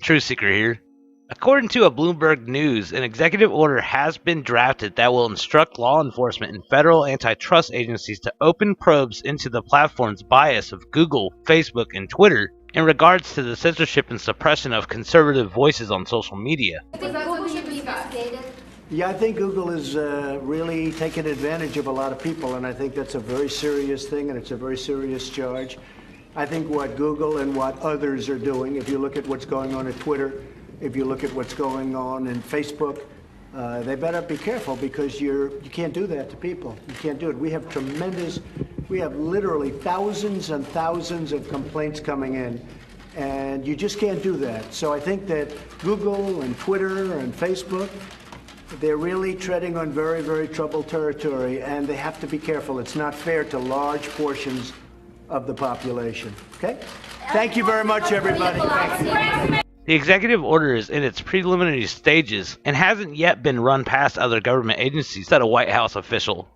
Truth Seeker here. According to a Bloomberg News, an executive order has been drafted that will instruct law enforcement and federal antitrust agencies to open probes into the platform's bias of Google, Facebook, and Twitter in regards to the censorship and suppression of conservative voices on social media. Yeah, I think Google is really taking advantage of a lot of people, and I think that's a very serious thing, and it's a very serious charge. I think what Google and what others are doing, if you look at what's going on at Twitter, if you look at what's going on in Facebook, they better be careful, because you can't do that to people. You can't do it. We have literally thousands and thousands of complaints coming in, and you just can't do that. So I think that Google and Twitter and Facebook, they're really treading on very, very troubled territory, and they have to be careful. It's not fair to large portions of the population. Okay? Thank you very much, everybody. Thank you. The executive order is in its preliminary stages and hasn't yet been run past other government agencies, said a White House official.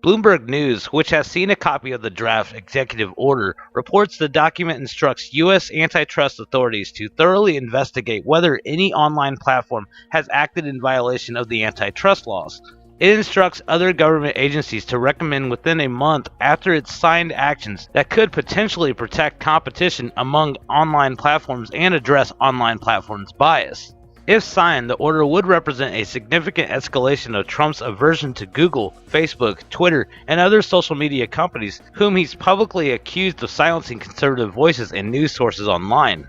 Bloomberg News, which has seen a copy of the draft executive order, reports the document instructs U.S. antitrust authorities to thoroughly investigate whether any online platform has acted in violation of the antitrust laws. It instructs other government agencies to recommend within a month after its signed actions that could potentially protect competition among online platforms and address online platforms' bias. If signed, the order would represent a significant escalation of Trump's aversion to Google, Facebook, Twitter, and other social media companies whom he's publicly accused of silencing conservative voices and news sources online.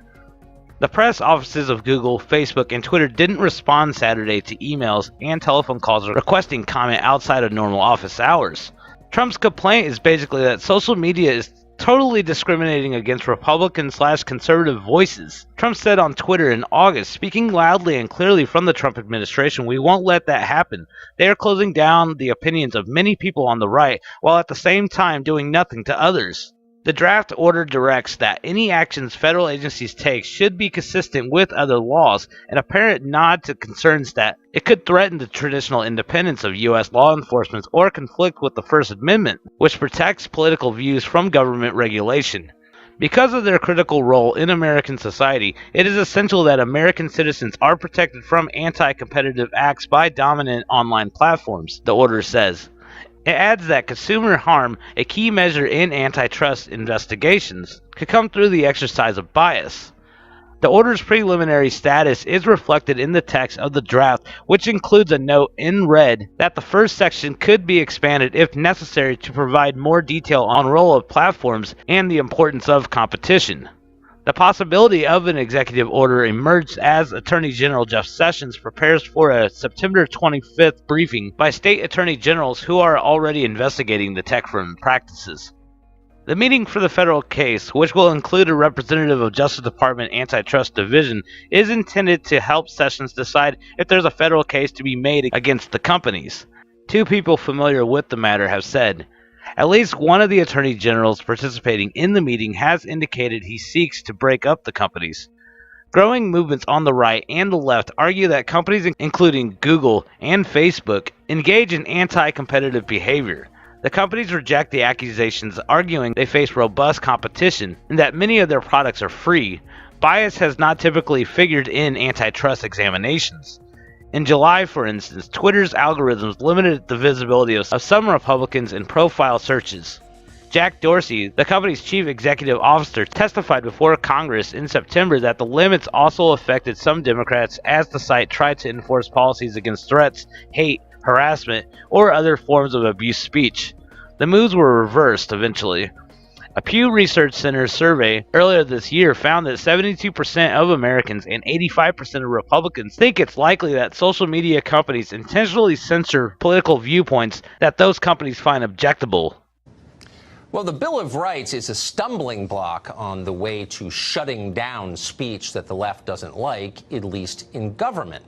The press offices of Google, Facebook, and Twitter didn't respond Saturday to emails and telephone calls requesting comment outside of normal office hours. Trump's complaint is basically that social media is totally discriminating against Republican/conservative voices. Trump said on Twitter in August, speaking loudly and clearly from the Trump administration, "We won't let that happen. They are closing down the opinions of many people on the right while at the same time doing nothing to others." The draft order directs that any actions federal agencies take should be consistent with other laws, an apparent nod to concerns that it could threaten the traditional independence of U.S. law enforcement or conflict with the First Amendment, which protects political views from government regulation. Because of their critical role in American society, it is essential that American citizens are protected from anti-competitive acts by dominant online platforms, the order says. It adds that consumer harm, a key measure in antitrust investigations, could come through the exercise of bias. The order's preliminary status is reflected in the text of the draft, which includes a note in red that the first section could be expanded if necessary to provide more detail on the role of platforms and the importance of competition. The possibility of an executive order emerged as Attorney General Jeff Sessions prepares for a September 25th briefing by state attorney generals who are already investigating the tech firm practices. The meeting for the federal case, which will include a representative of Justice Department Antitrust Division, is intended to help Sessions decide if there's a federal case to be made against the companies. Two people familiar with the matter have said, at least one of the attorney generals participating in the meeting has indicated he seeks to break up the companies. Growing movements on the right and the left argue that companies including Google and Facebook engage in anti-competitive behavior. The companies reject the accusations, arguing they face robust competition and that many of their products are free. Bias has not typically figured in antitrust examinations. In July, for instance, Twitter's algorithms limited the visibility of some Republicans in profile searches. Jack Dorsey, the company's chief executive officer, testified before Congress in September that the limits also affected some Democrats as the site tried to enforce policies against threats, hate, harassment, or other forms of abuse speech. The moves were reversed eventually. A Pew Research Center survey earlier this year found that 72% of Americans and 85% of Republicans think it's likely that social media companies intentionally censor political viewpoints that those companies find objectionable. Well, the Bill of Rights is a stumbling block on the way to shutting down speech that the left doesn't like, at least in government.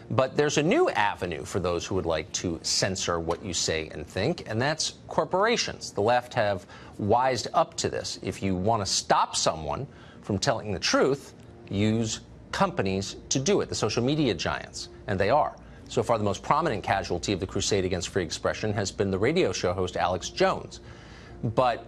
But there's a new avenue for those who would like to censor what you say and think, and that's corporations. The left have wised up to this. If you want to stop someone from telling the truth, use companies to do it, the social media giants, and they are. So far, the most prominent casualty of the crusade against free expression has been the radio show host Alex Jones. But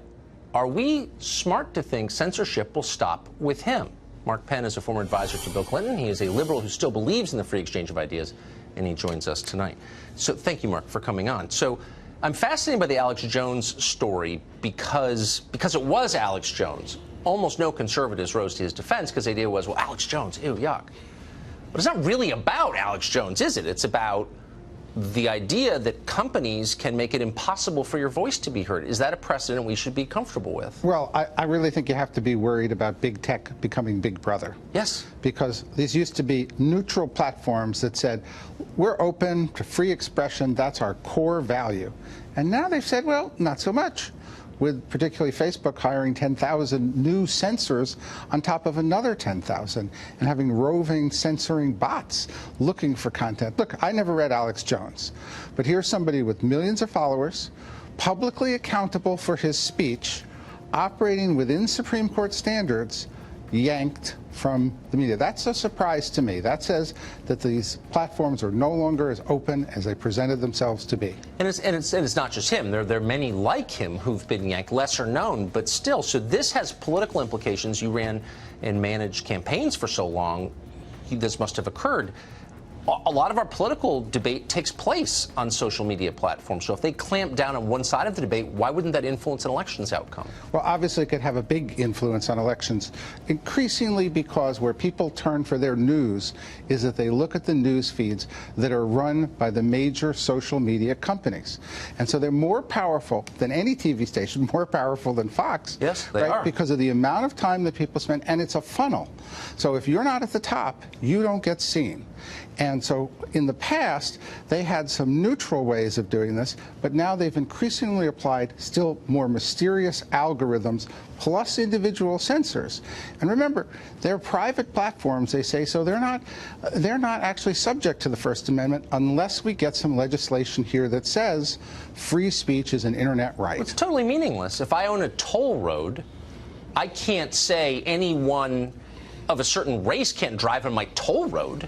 are we smart to think censorship will stop with him? Mark Penn is a former advisor to Bill Clinton. He is a liberal who still believes in the free exchange of ideas, and he joins us tonight. So thank you, Mark, for coming on. So I'm fascinated by the Alex Jones story because it was Alex Jones. Almost no conservatives rose to his defense because the idea was, well, Alex Jones, ew, yuck. But it's not really about Alex Jones, is it? It's about the idea that companies can make it impossible for your voice to be heard. Is that a precedent we should be comfortable with? Well, I really think you have to be worried about big tech becoming Big Brother. Yes. Because these used to be neutral platforms that said, we're open to free expression, that's our core value. And now they've said, well, not so much, with particularly Facebook hiring 10,000 new censors on top of another 10,000 and having roving censoring bots looking for content. Look, I never read Alex Jones, but here's somebody with millions of followers, publicly accountable for his speech, operating within Supreme Court standards, yanked from the media. That's a surprise to me. That says that these platforms are no longer as open as they presented themselves to be. And it's not just him. There are many like him who've been yanked, lesser known, but still. So this has political implications. You ran and managed campaigns for so long. This must have occurred. A lot of our political debate takes place on social media platforms. So if they clamp down on one side of the debate, why wouldn't that influence an election's outcome? Well, obviously it could have a big influence on elections, increasingly because where people turn for their news is that they look at the news feeds that are run by the major social media companies. And so they're more powerful than any TV station, more powerful than Fox. Yes, they are. Because of the amount of time that people spend, and it's a funnel. So if you're not at the top, you don't get seen. And so in the past, they had some neutral ways of doing this, but now they've increasingly applied still more mysterious algorithms plus individual censors. And remember, they're private platforms, they say, so they're not actually subject to the First Amendment unless we get some legislation here that says free speech is an internet right. It's totally meaningless. If I own a toll road, I can't say anyone of a certain race can't drive on my toll road.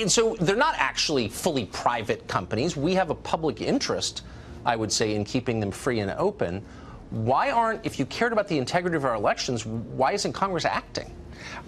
And so they're not actually fully private companies. We have a public interest, I would say, in keeping them free and open. Why aren't, if you cared about the integrity of our elections, why isn't Congress acting?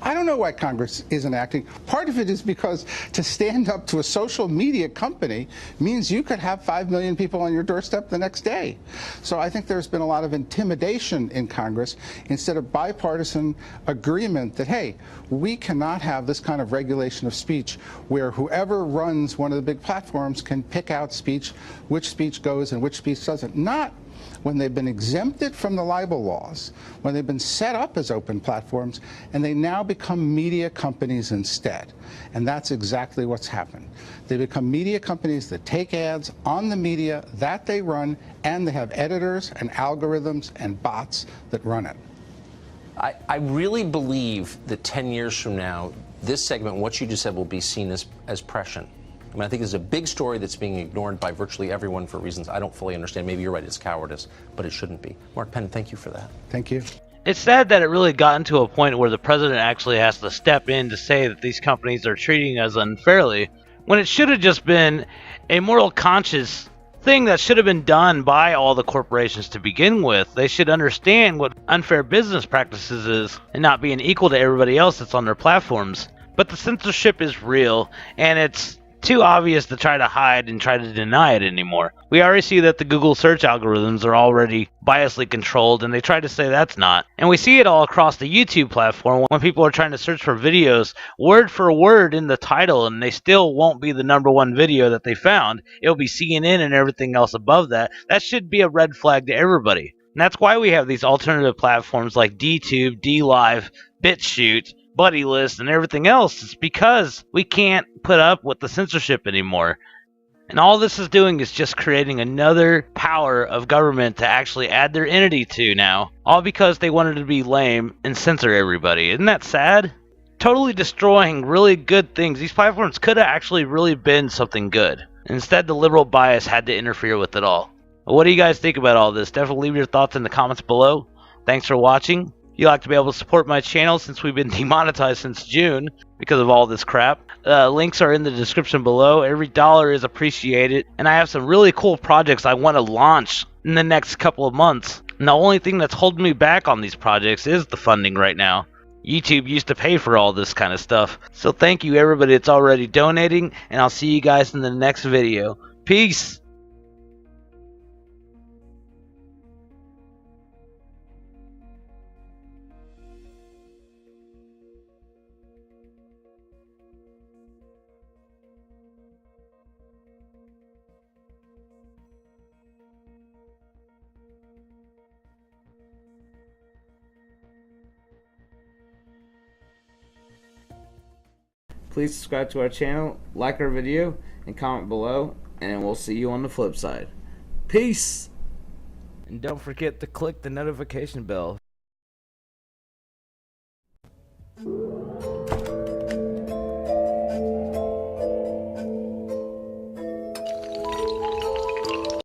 I don't know why Congress isn't acting. Part of it is because to stand up to a social media company means you could have 5 million people on your doorstep the next day. So I think there's been a lot of intimidation in Congress instead of bipartisan agreement that, hey, we cannot have this kind of regulation of speech where whoever runs one of the big platforms can pick out speech, which speech goes and which speech doesn't. Not when they've been exempted from the libel laws, when they've been set up as open platforms, and they now become media companies instead. And that's exactly what's happened. They become media companies that take ads on the media that they run, and they have editors and algorithms and bots that run it. I really believe that 10 years from now, this segment, what you just said, will be seen as prescient. I mean, I think it's a big story that's being ignored by virtually everyone for reasons I don't fully understand. Maybe you're right, it's cowardice, but it shouldn't be. Mark Penn, thank you for that. Thank you. It's sad that it really gotten to a point where the president actually has to step in to say that these companies are treating us unfairly, when it should have just been a moral conscious thing that should have been done by all the corporations to begin with. They should understand what unfair business practices is and not being equal to everybody else that's on their platforms. But the censorship is real, and it's too obvious to try to hide and try to deny it anymore. We already see that the Google search algorithms are already biasly controlled, and they try to say that's not. And we see it all across the YouTube platform when people are trying to search for videos word for word in the title, and they still won't be the #1 video that they found. It'll be CNN and everything else above that. That should be a red flag to everybody. And that's why we have these alternative platforms like DTube, DLive, BitChute, Buddy List, and everything else. It's because we can't put up with the censorship anymore. And all this is doing is just creating another power of government to actually add their entity to now. All because they wanted to be lame and censor everybody. Isn't that sad? Totally destroying really good things. These platforms could have actually really been something good. Instead, the liberal bias had to interfere with it all. What do you guys think about all this? Definitely leave your thoughts in the comments below. Thanks for watching. If you'd like to be able to support my channel, since we've been demonetized since June because of all this crap, links are in the description below. Every dollar is appreciated, and I have some really cool projects I want to launch in the next couple of months. And the only thing that's holding me back on these projects is the funding right now. YouTube used to pay for all this kind of stuff. So thank you everybody that's already donating, and I'll see you guys in the next video. Peace! Please subscribe to our channel, like our video, and comment below, and we'll see you on the flip side. Peace! And don't forget to click the notification bell.